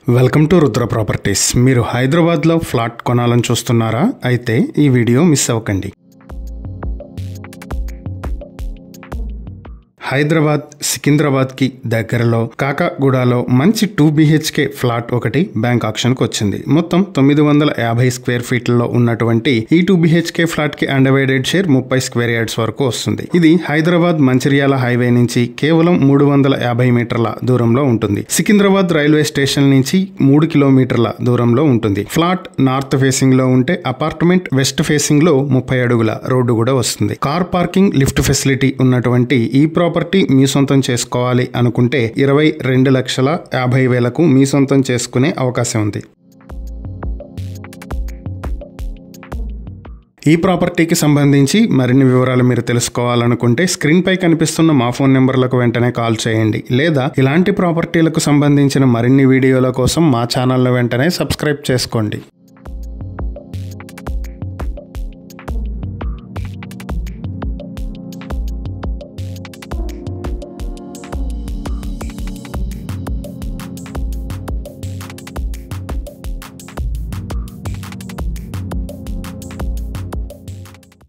Welcome to Rudra properties. మీరు హైదరాబాద్లో flat కొనాలని చూస్తున్నారా? అయితే ఈ వీడియో మిస్ అవ్వకండి. హైదరాబాద్ సికింద్రాబాద్కి దగ్గరలో కాకాగూడలో మంచి 2 BHK ఫ్లాట్ ఒకటి బ్యాంక్ ఆక్షన్కి వచ్చింది. మొత్తం 950 స్క్వేర్ ఫీట్లలో ఉన్నటువంటి ఈ 2 BHK ఫ్లాట్కి అండర్వైడెడ్ షేర్ 30 స్క్వేర్ యార్డ్స్ వరకు వస్తుంది. ఇది హైదరాబాద్ మంచిర్యాల హైవే నుంచి కేవలం 350 మీటర్ల దూరంలో ఉంటుంది. సికింద్రాబాద్ రైల్వే స్టేషన్ నుంచి 3 కిలోమీటర్ల దూరంలో ఉంటుంది. ఫ్లాట్ నార్త్ ఫేసింగ్ లో ఉంటే అపార్ట్మెంట్ వెస్ట్ ఫేసింగ్ లో 30 అడుగుల రోడ్డు కూడా వస్తుంది. కార్ పార్కింగ్, లిఫ్ట్ ఫెసిలిటీ ఉన్నటువంటి ఈ ప్రాపర్టీ మీ సొంతం చేసుకోవాలి అనుకుంటే 22,50,000కు మీ సొంతం చేసుకునే అవకాశం ఉంది. ఈ ప్రాపర్టీకి సంబంధించి మరిన్ని వివరాలు మీరు తెలుసుకోవాలనుకుంటే స్క్రీన్ పై కనిపిస్తున్న మా ఫోన్ నెంబర్లకు వెంటనే కాల్ చేయండి, లేదా ఇలాంటి ప్రాపర్టీలకు సంబంధించిన మరిన్ని వీడియోల కోసం మా ఛానల్ను వెంటనే సబ్స్క్రైబ్ చేసుకోండి.